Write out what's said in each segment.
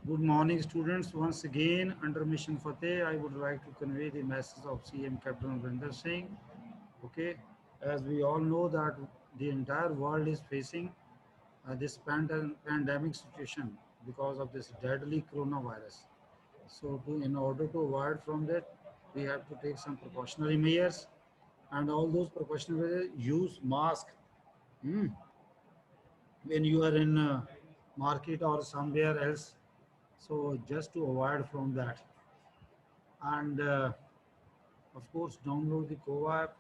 Good morning, students. Once again, under Mission Fateh, I would like to convey the message of CM Captain Amrinder Singh. Okay, as we all know that the entire world is facing this pandemic situation because of this deadly coronavirus. So, in order to avoid from that, we have to take some precautionary measures, and all those precautionary measures use mask. Hmm, when you are in market or somewhere else, so just to avoid from that, and of course download the Kova app.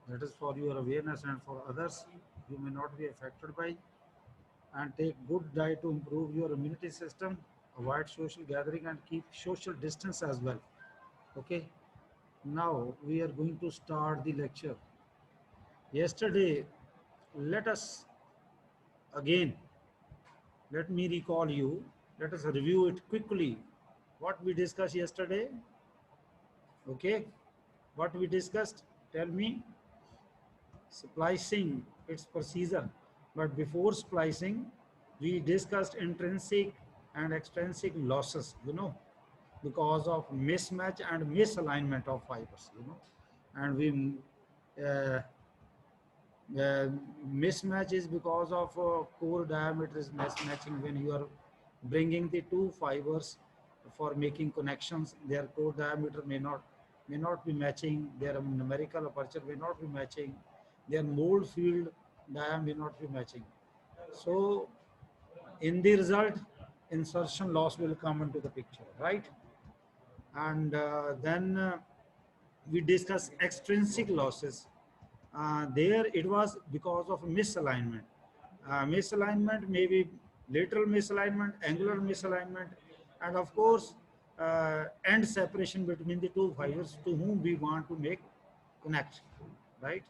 That is for your awareness and for others you may not be affected by. And take good diet to improve your immunity system. Avoid social gathering and keep social distance as well. Okay, now we are going to start the lecture. Yesterday, let us again, let me recall you, let us review it quickly. What we discussed yesterday? Okay, what we discussed, tell me. Splicing, its procedure. But before splicing, we discussed intrinsic and extrinsic losses, because of mismatch and misalignment of fibers, and we uh, mismatch is because of core diameter is mismatching. When you are bringing the two fibers for making connections, their core diameter may not be matching, their numerical aperture may not be matching, their mold field diameter may not be matching. So in the result, insertion loss will come into the picture, right? And then we discuss extrinsic losses. There it was because of misalignment. Misalignment may be lateral misalignment, angular misalignment, and of course end separation between the two fibers to whom we want to make connect, right?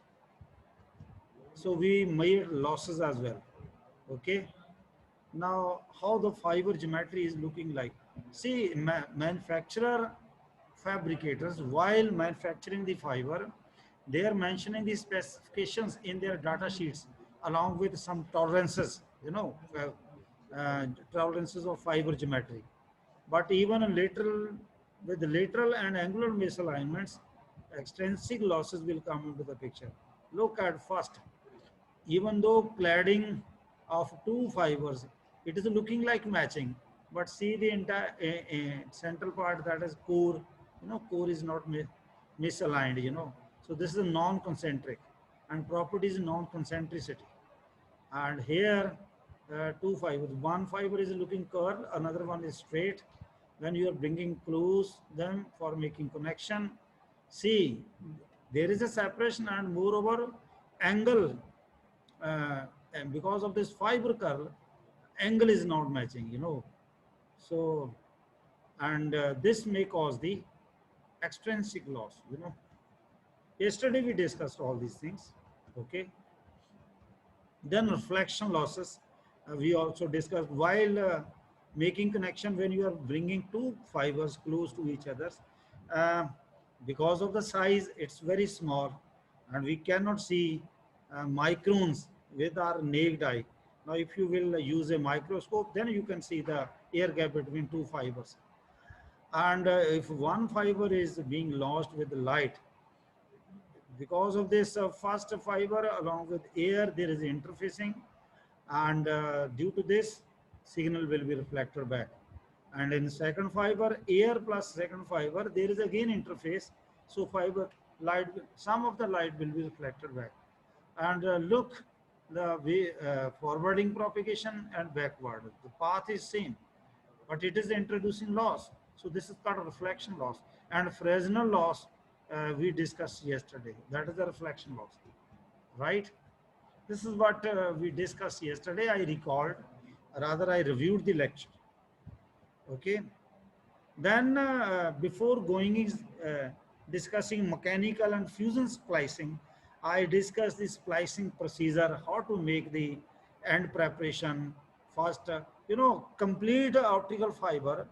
So we made losses as well. Okay, now how the fiber geometry is looking like. See, manufacturer fabricators, while manufacturing the fiber, they are mentioning the specifications in their data sheets along with some tolerances, tolerances of fiber geometry. But even a lateral, with lateral and angular misalignments, extrinsic losses will come into the picture. Look at first, even though cladding of two fibers, it is looking like matching, but see the entire central part, that is core, core is not misaligned, so this is a non-concentric, and property is non-concentricity. And here two fibers, one fiber is looking curved, another one is straight. When you are bringing close them for making connection, see, there is a separation, and moreover angle, and because of this fiber curl, angle is not matching, so, and this may cause the extrinsic loss, yesterday we discussed all these things. Okay, then reflection losses, we also discussed while making connection. When you are bringing two fibers close to each other, uh, because of the size, it's very small, and we cannot see microns with our naked eye. Now if you will use a microscope, then you can see the air gap between two fibers. And if one fiber is being lost with light, because of this first fiber along with air, there is interfacing, and due to this, signal will be reflected back. And in second fiber, air plus second fiber, there is again interface, so fiber light, some of the light will be reflected back. And look, the way forwarding propagation and backward, the path is same, but it is introducing loss. So this is called reflection loss. And Fresnel loss, we discussed yesterday. That is the reflection loss, right? This is what we discussed yesterday. I recalled, rather I reviewed the lecture. Okay. Then before going is discussing mechanical and fusion splicing, I discussed the splicing procedure, how to make the end preparation first. Complete optical fiber.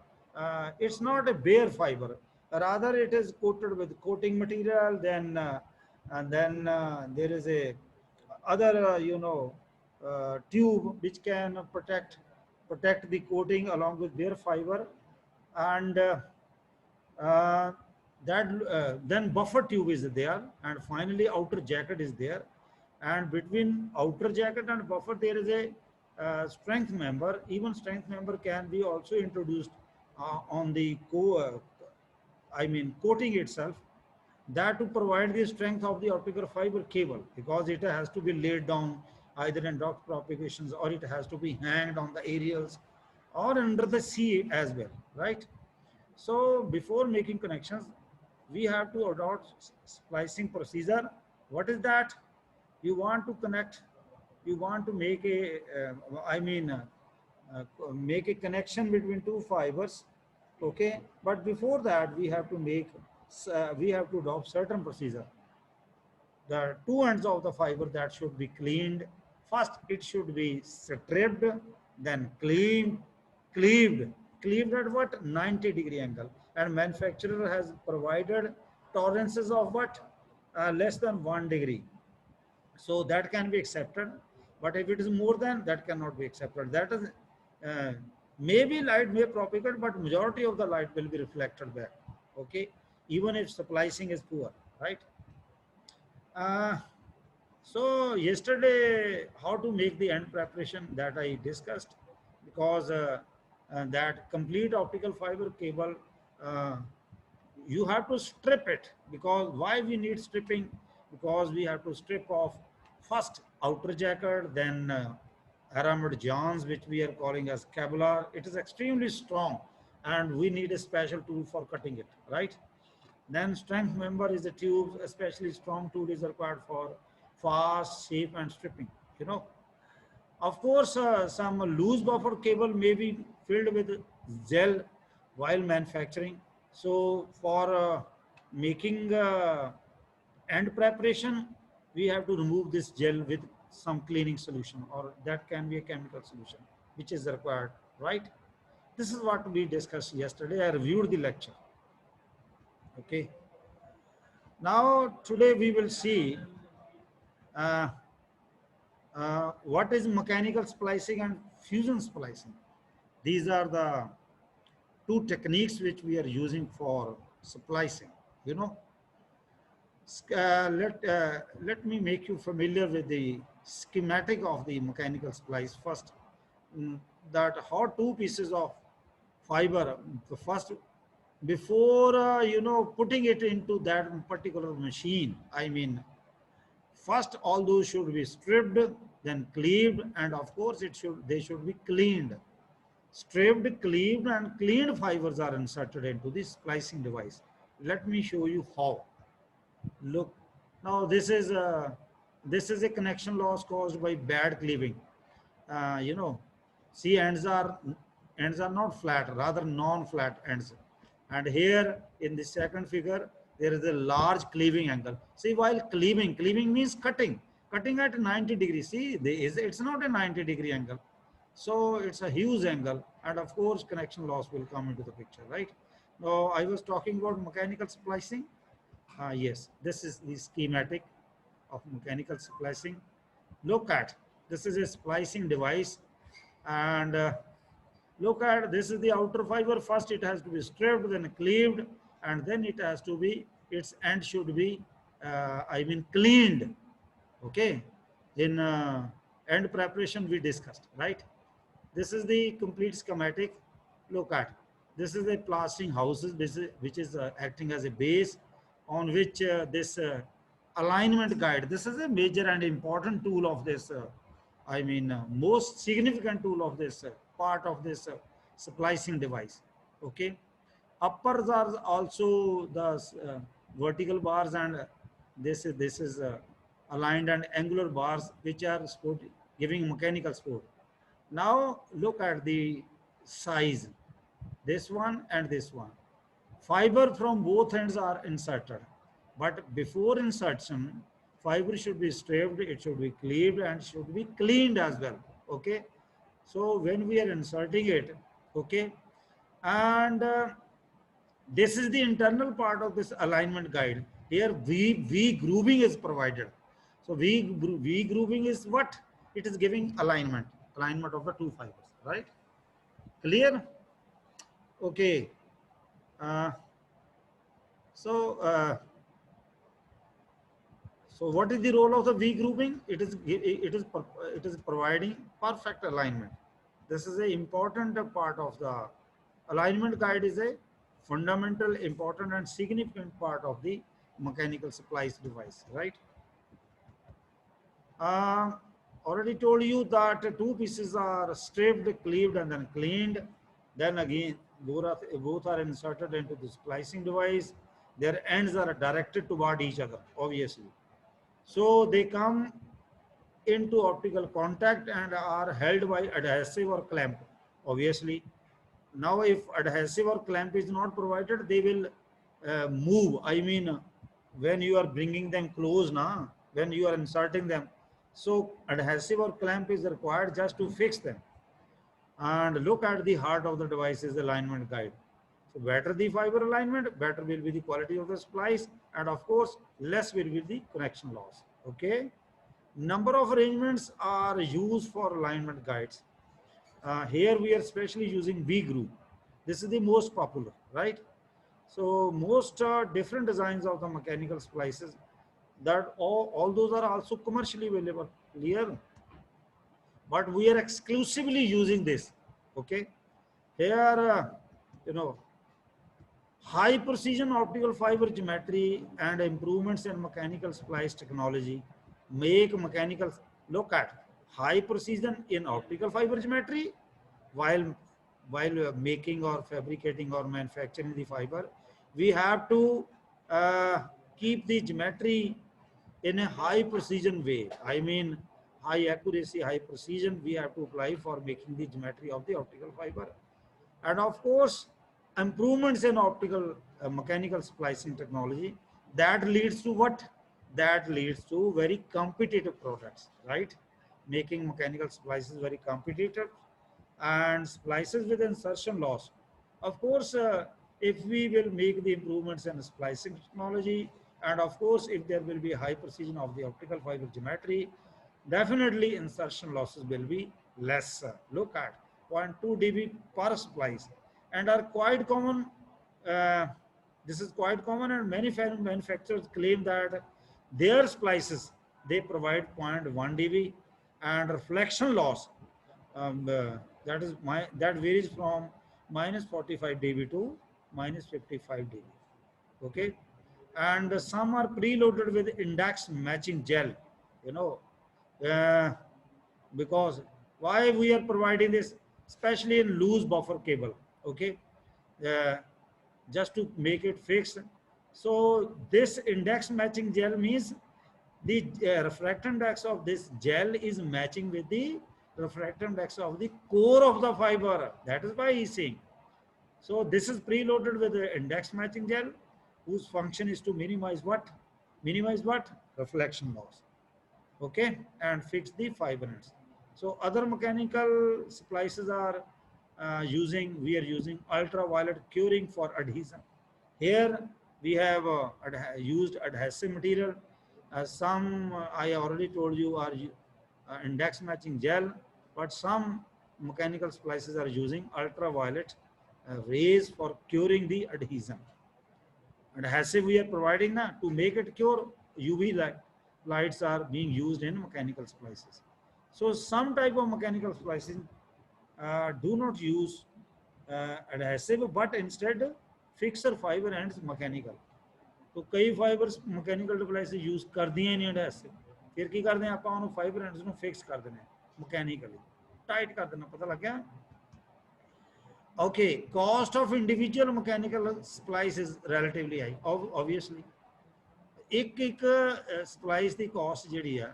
It's not a bare fiber. Rather, it is coated with coating material. Then, and then there is a other, tube which can protect protect the coating along with their fiber, and uh, then buffer tube is there, and finally outer jacket is there, and between outer jacket and buffer there is a strength member. Even strength member can be also introduced on the coating itself, that to provide the strength of the optical fiber cable, because it has to be laid down either in drop propagations, or it has to be hanged on the aerials or under the sea as well, right? So before making connections, we have to adopt splicing procedure. What is that? You want to connect, you want to make a, make a connection between two fibers, okay? But before that, we have to adopt certain procedure. The two ends of the fiber that should be cleaned. First, it should be stripped, then cleaved. Cleaved at what? 90-degree angle. And manufacturer has provided tolerances of what? Less than 1 degree. So that can be accepted. But if it is more than, that cannot be accepted. That is, uh, maybe light may propagate, but majority of the light will be reflected back. Okay, even if splicing is poor, right? Uh, so yesterday, how to make the end preparation, that I discussed, because that complete optical fiber cable, uh, you have to strip it. Because why we need stripping? Because we have to strip off first outer jacket, then aramid johns, which we are calling as Kevlar. It is extremely strong, and we need a special tool for cutting it, right? Then strength member is a tube, especially strong tool is required for fast, safe and stripping, you know. Of course, some loose buffer cable may be filled with gel while manufacturing. So for making end preparation, we have to remove this gel with some cleaning solution, or that can be a chemical solution, which is required, right? This is what we discussed yesterday. I reviewed the lecture. Okay. Now, today we will see uh, what is mechanical splicing and fusion splicing. These are the two techniques which we are using for splicing. You know, let me make you familiar with the schematic of the mechanical splice first. Mm, that how two pieces of fiber, the first, before putting it into that particular machine, first all those should be stripped, then cleaved, and of course they should be cleaned. Stripped, cleaved and cleaned fibers are inserted into this splicing device. Let me show you how. Look, now this is a connection loss caused by bad cleaving. You know, see, ends are not flat, rather non-flat ends. And here in the second figure, there is a large cleaving angle. See, while cleaving means cutting at 90 degrees. See, it's not a 90-degree angle. So it's a huge angle, and of course connection loss will come into the picture, right? Now I was talking about mechanical splicing. Yes, this is the schematic of mechanical splicing. Look at, this is a splicing device, and look at, this is the outer fiber. First it has to be stripped, then cleaved, and then it has to be, its end should be cleaned. Okay, in end preparation we discussed, right? This is the complete schematic. Look at, this is a plastering houses, which is acting as a base on which this alignment guide. This is a major and important tool of this. Most significant tool of this part of this splicing device. Okay, uppers are also the vertical bars, and this is aligned and angular bars, which are giving mechanical support. Now look at the size, this one and this one. Fiber from both ends are inserted, but before insertion, fiber should be stripped, it should be cleaved, and should be cleaned as well. Okay, so when we are inserting it, okay, and this is the internal part of this alignment guide. Here V grooving is provided. So V grooving is what? It is giving alignment of the two fibers, right? Clear? Okay. Uh, so, so what is the role of the V grouping? It is providing perfect alignment. This is a important part of the alignment guide. Is a fundamental, important, and significant part of the mechanical splice device. Right. Uh, Already told you that two pieces are stripped, cleaved, and then cleaned. Then again, both are inserted into the splicing device. Their ends are directed toward each other, obviously. So they come into optical contact and are held by adhesive or clamp, obviously. Now, if adhesive or clamp is not provided, they will move. I mean, when you are bringing them close, when you are inserting them, so adhesive or clamp is required just to fix them. And look at the heart of the device's alignment guide. So better the fiber alignment, better will be the quality of the splice, and of course, less will be the connection loss. Okay. Number of arrangements are used for alignment guides. Here we are especially using V group. This is the most popular, right? So most different designs of the mechanical splices, that all those are also commercially available, clear? But we are exclusively using this. Okay. Here, you know, high precision optical fiber geometry and improvements in mechanical splice technology make mechanical, look at high precision in optical fiber geometry while making or fabricating or manufacturing the fiber. We have to uh, keep the geometry in a high precision way. I mean, high accuracy, high precision we have to apply for making the geometry of the optical fiber. And of course, improvements in optical mechanical splicing technology, that leads to what? That leads to very competitive products, right? Making mechanical splices very competitive, and splices with insertion loss. Of course, if we will make the improvements in splicing technology, and of course, if there will be high precision of the optical fiber geometry, definitely insertion losses will be less. Look at 0.2 dB per splice, and are quite common. Uh, this is quite common, and many manufacturers claim that their splices they provide 0.1 dB, and reflection loss that is that varies from minus 45 dB to minus 55 dB. Okay, and some are preloaded with index matching gel. You know, uh, because why we are providing this, especially in loose buffer cable. Okay, uh, just to make it fixed. So this index matching gel means the refractive index of this gel is matching with the refractive index of the core of the fiber. That is why he's saying. So this is preloaded with the index matching gel, whose function is to minimize what? Minimize what? Reflection loss. Okay, and fix the fiber ends. So other mechanical splices are we are using ultraviolet curing for adhesion. Here we have used adhesive material. Some I already told you are index matching gel, but some mechanical splices are using ultraviolet rays for curing the adhesion. Adhesive we are providing now to make it cure. UV lights are being used in mechanical splices. So some type of mechanical splicing do not use adhesive, but instead fixer fiber ends mechanical. तो कई fibres mechanical device use ਕਰਦੀਆਂ ਹੀ ਨਹੀਂ adhesive, ਫਿਰ ਕੀ ਕਰਦੇ ਆ ਆਪਾਂ ਉਹਨੂੰ fibre ends ਨੂੰ ਫਿਕਸ ਕਰ ਦਿੰਦੇ ਆ ਮਕੈਨੀਕਲੀ, ਟਾਈਟ ਕਰ ਦੇਣਾ, ਪਤਾ ਲੱਗ ਗਿਆ? Okay, cost of individual mechanical splice is relatively high, obviously. ਇੱਕ ਸਪਲਾਈਸ ਦੀ ਕਾਸਟ ਜਿਹੜੀ ਆ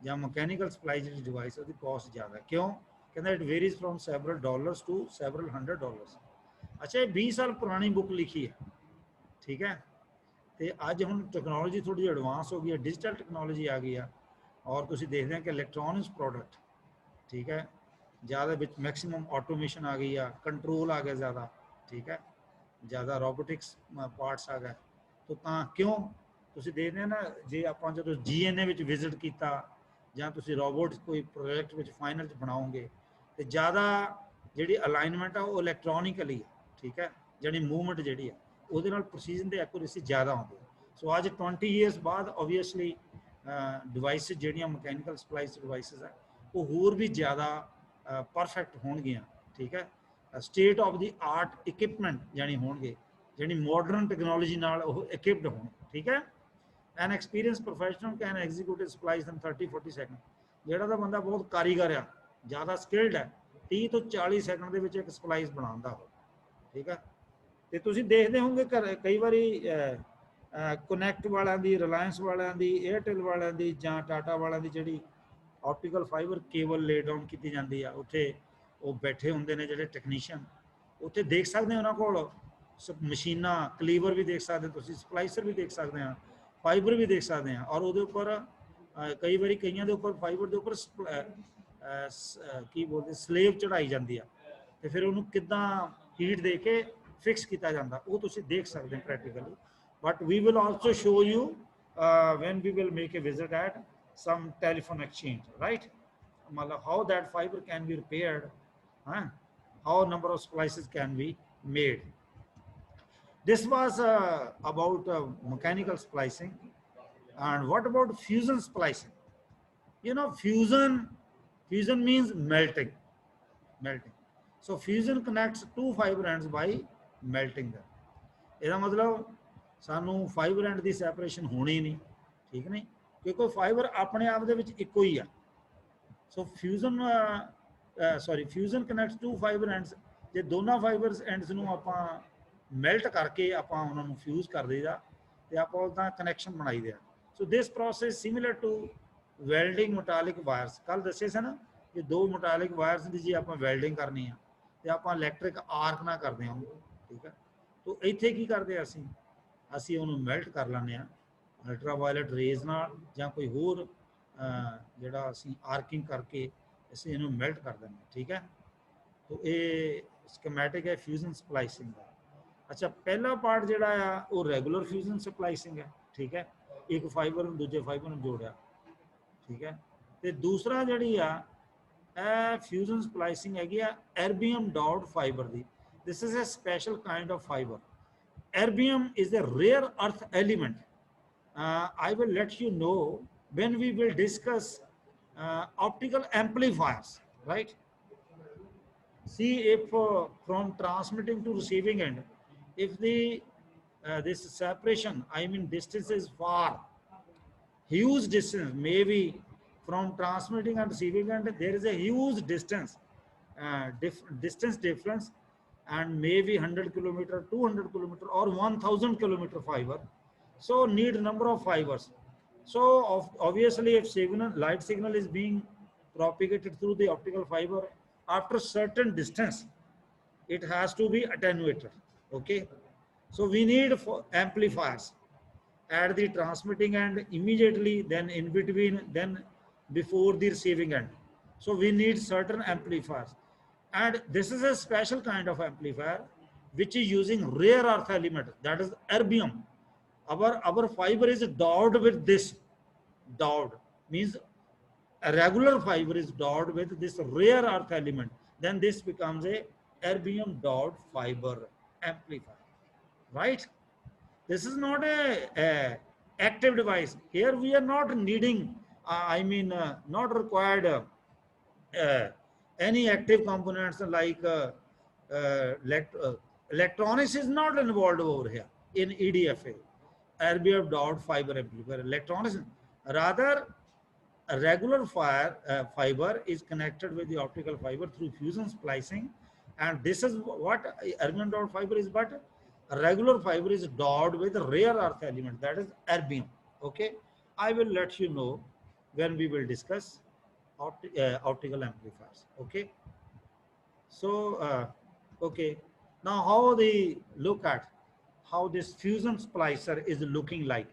ਜਾਂ ਮਕੈਨੀਕਲ ਸਪਲਾਈ ਜਿਹੜੀ ਡਿਵਾਈਸ ਉਹਦੀ ਕਾਸਟ ਜ਼ਿਆਦਾ, ਕਿਉਂ? ਕਹਿੰਦਾ it varies from several dollars to several $100. ਅੱਛਾ, ਇਹ 20 ਸਾਲ ਪੁਰਾਣੀ ਬੁੱਕ ਲਿਖੀ ਹੈ, ਠੀਕ ਹੈ, ਤੇ ਅੱਜ ਹੁਣ ਟੈਕਨੋਲੋਜੀ ਥੋੜੀ ਜਿਹੀ ਐਡਵਾਂਸ ਹੋ ਗਈ ਹੈ, ਡਿਜੀਟਲ ਟੈਕਨੋਲੋਜੀ ਆ ਗਈ ਆ, ਔਰ ਤੁਸੀਂ ਦੇਖਦੇ ਆ ਕਿ ਇਲੈਕਟ੍ਰੋਨਿਕਸ ਪ੍ਰੋਡਕਟ, ਠੀਕ ਹੈ, ज़्यादा ਵਿੱਚ मैक्सिमम ऑटोमेशन आ गई है, कंट्रोल आ गया ज़्यादा, ठीक है, ज़्यादा रोबोटिक्स पार्ट्स आ गए, तो क्यों ਤੁਸੀਂ ਦੇਖਦੇ ਆ ਨਾ, ਜੇ ਆਪਾਂ ਜਦੋਂ GNA ਵਿੱਚ ਵਿਜ਼ਿਟ ਕੀਤਾ ਜਾਂ ਤੁਸੀਂ ਰੋਬੋਟ ਕੋਈ ਪ੍ਰੋਜੈਕਟ ਵਿੱਚ ਫਾਈਨਲ 'ਚ ਬਣਾਓਗੇ, ਤੇ ज़्यादा ਜਿਹੜੀ ਅਲਾਈਨਮੈਂਟ ਆ ਉਹ ਇਲੈਕਟ੍ਰੋਨਿਕਲੀ ਹੈ, ਠੀਕ ਹੈ, ਜਿਹੜੀ ਮੂਵਮੈਂਟ ਜਿਹੜੀ ਆ ਉਹਦੇ ਨਾਲ ਪ੍ਰੋਸੀਜਨ ਤੇ ਐਕੂਰੇਸੀ ਜ਼ਿਆਦਾ ਹੁੰਦੀ ਹੈ। ਸੋ ਅੱਜ 20 ਈਅਰਸ ਬਾਅਦ ਓਬਵੀਅਸਲੀ ਡਿਵਾਈਸਿਸ ਜਿਹੜੀਆਂ ਮਕੈਨੀਕਲ ਸਪਲਾਈਸ ਡਿਵਾਈਸਿਸ ਆ ਉਹ ਹੋਰ ਵੀ ਜ਼ਿਆਦਾ ਪਰਫੈਕਟ ਹੋਣਗੀਆਂ, ਠੀਕ ਹੈ, state of the art equipment ਜਾਣੀ ਹੋਣਗੇ, ਜਿਹੜੀ ਮਾਡਰਨ ਟੈਕਨੋਲੋਜੀ ਨਾਲ ਉਹ ਇਕਵਿਪਡ ਹੋਣ, ਠੀਕ ਹੈ। An experience professional can execute splices in 30-40 second. ਜਿਹੜਾ ਤਾਂ ਬੰਦਾ ਬਹੁਤ ਕਾਰੀਗਰ ਆ, ਜ਼ਿਆਦਾ ਸਕਿਲਡ ਹੈ, 30 ਤੋਂ 40 ਸੈਕਿੰਡ ਦੇ ਵਿੱਚ ਇੱਕ ਸਪਲਾਈਸ ਬਣਾਉਂਦਾ ਹੋ, ਠੀਕ ਹੈ। ਤੇ ਤੁਸੀਂ ਦੇਖਦੇ ਹੋਵੋਗੇ ਕਈ ਵਾਰੀ ਕਨੈਕਟ ਵਾਲਿਆਂ ਦੀ, ਰਿਲਾਇੰਸ ਵਾਲਿਆਂ ਦੀ, ਏਅਰਟੈਲ ਵਾਲਿਆਂ ਦੀ ਜਾਂ ਟਾਟਾ ਵਾਲਿਆਂ ਦੀ ਜਿਹੜੀ ਆਪਟੀਕਲ ਫਾਈਬਰ ਕੇਬਲ ਲੇ ਡਾਊਨ ਕੀਤੀ ਜਾਂਦੀ ਆ, ਉੱਥੇ ਉਹ ਬੈਠੇ ਹੁੰਦੇ ਨੇ ਜਿਹੜੇ ਟੈਕਨੀਸ਼ੀਅਨ, ਉੱਥੇ ਦੇਖ ਸਕਦੇ ਉਹਨਾਂ ਕੋਲ ਮਸ਼ੀਨਾਂ, ਕਲੀਵਰ ਵੀ ਦੇਖ ਸਕਦੇ ਤੁਸੀਂ, ਸਪਲਾਈਸਰ ਵੀ ਦੇਖ ਸਕਦੇ ਆ, ਫਾਈਬਰ ਵੀ ਦੇਖ ਸਕਦੇ ਆ, ਔਰ ਉਹਦੇ ਉੱਪਰ ਕਈ ਵਾਰੀ ਕਈਆਂ ਦੇ ਉੱਪਰ ਫਾਈਬਰ ਦੇ ਉੱਪਰ ਕੀ ਬੋਲਦੇ ਸਲੇਵ ਚੜਾਈ ਜਾਂਦੀ ਆ, ਤੇ ਫਿਰ ਉਹਨੂੰ ਕਿੱਦਾਂ ਹੀਟ ਦੇ ਕੇ ਫਿਕਸ ਕੀਤਾ ਜਾਂਦਾ, ਉਹ ਤੁਸੀਂ ਦੇਖ ਸਕਦੇ ਹੋ practically. But we will also show you when we will make a visit at some telephone exchange, right? Matlab how that fiber can be repaired, huh? How number of splices can be made. This was about mechanical splicing. And what about fusion splicing? You know, fusion means melting. So fusion connects two fiber ends by melting them. ਇਹਦਾ ਮਤਲਬ ਸਾਨੂੰ fibre and the separation ਹੋਣੀ ਨਹੀਂ, ਠੀਕ ਨਹੀਂ, ਕਿਉਂਕਿ fibre ਆਪਣੇ ਆਪ ਦੇ ਵਿੱਚ ਇੱਕੋ ਹੀ ਆ। ਸੋ ਫਿਊਜ਼ਨ ਕਨੈਕਟਸ ਟੂ ਫਾਈਬਰ ਐਂਡਸ, ਜੇ ਦੋਨਾਂ ਫਾਈਬਰ ਐਂਡਸ ਨੂੰ ਆਪਾਂ ਮੈਲਟ ਕਰਕੇ ਆਪਾਂ ਉਹਨਾਂ ਨੂੰ ਫਿਊਜ਼ ਕਰ ਦਈਦਾ ਤੇ ਆਪਾਂ ਉਹਦਾ ਕਨੈਕਸ਼ਨ ਬਣਾਈ ਦਿਆ। So this process similar to welding metallic wires. ਕੱਲ ਦੱਸੇ ਸੀ ਨਾ ਕਿ ਦੋ ਮੈਟਾਲਿਕ ਵਾਇਰਸ ਦੀ ਜੇ ਆਪਾਂ ਵੈਲਡਿੰਗ ਕਰਨੀ ਆ ਤੇ ਆਪਾਂ ਇਲੈਕਟ੍ਰਿਕ ਆਰਕ ਨਾਲ ਕਰਦੇ ਹਾਂ, ਠੀਕ ਹੈ। ਤੋ ਇੱਥੇ ਕੀ ਕਰਦੇ ਆ ਅਸੀਂ ਉਹਨੂੰ ਮੈਲਟ ਕਰ ਲੈਂਦੇ ਹਾਂ ਅਲਟਰਾਵਾਇਲਟ ਰੇਜ਼ ਨਾਲ, ਜਾਂ ਕੋਈ ਹੋਰ ਜਿਹੜਾ ਅਸੀਂ ਆਰਕਿੰਗ ਕਰਕੇ ਅਸੀਂ ਇਹਨੂੰ ਮੈਲਟ ਕਰ ਦਿੰਦੇ ਹਾਂ, ਠੀਕ ਹੈ। ਤੋ ਇਹ ਸਕੀਮੈਟਿਕ ਹੈ ਫਿਊਜ਼ਨ ਸਪਲਾਈਸਿੰਗ ਦਾ। ਅੱਛਾ, ਪਹਿਲਾ ਪਾਰਟ ਜਿਹੜਾ ਆ ਉਹ ਰੈਗੂਲਰ ਫਿਊਜ਼ਨ ਸਪਲਾਈਸਿੰਗ ਹੈ, ਠੀਕ ਹੈ, ਇੱਕ ਫਾਈਬਰ ਨੂੰ ਦੂਜੇ ਫਾਈਬਰ ਨੂੰ ਜੋੜਿਆ, ਠੀਕ ਹੈ। ਤੇ ਦੂਸਰਾ ਜਿਹੜੀ ਆ ਇਹ ਫਿਊਜ਼ਨ ਸਪਲਾਈਸਿੰਗ ਹੈਗੀ ਆ ਐਰਬੀਅਮ ਡਾਟ ਫਾਈਬਰ ਦੀ। This is a special kind of fibre. Erbium is a rare earth element. I will let you know when we will discuss optical amplifiers, right? See, if from transmitting to receiving end, if the this separation, I mean distance is far, huge distance, maybe from transmitting and receiving end, there is a huge distance, distance difference, and maybe 100 kilometer, 200 kilometer, or 1000 kilometer fiber. So need number of fibers. So obviously if light signal is being propagated through the optical fiber, after certain distance it has to be attenuated, okay. So we need amplifiers at the transmitting end immediately, then in between, then before the receiving end. So we need certain amplifiers. And this is a special kind of amplifier which is using rare earth element, that is erbium. Our fiber is dowed with this. Dowed means a regular fiber is dowed with this rare earth element. Then this becomes a erbium dowed fiber amplifier, right? This is not a active device. Here we are not needing, not required any active components like electronics is not involved over here in EDFA, erbium dot fiber amplifier. Electronics, rather a regular fiber is connected with the optical fiber through fusion splicing, and this is what erbium dot fiber is. But a regular fiber is dotted with a rare earth element, that is erbium, okay. I will let you know when we will discuss optical amplifiers, okay. So okay, now how they look at how this fusion splicer is looking like,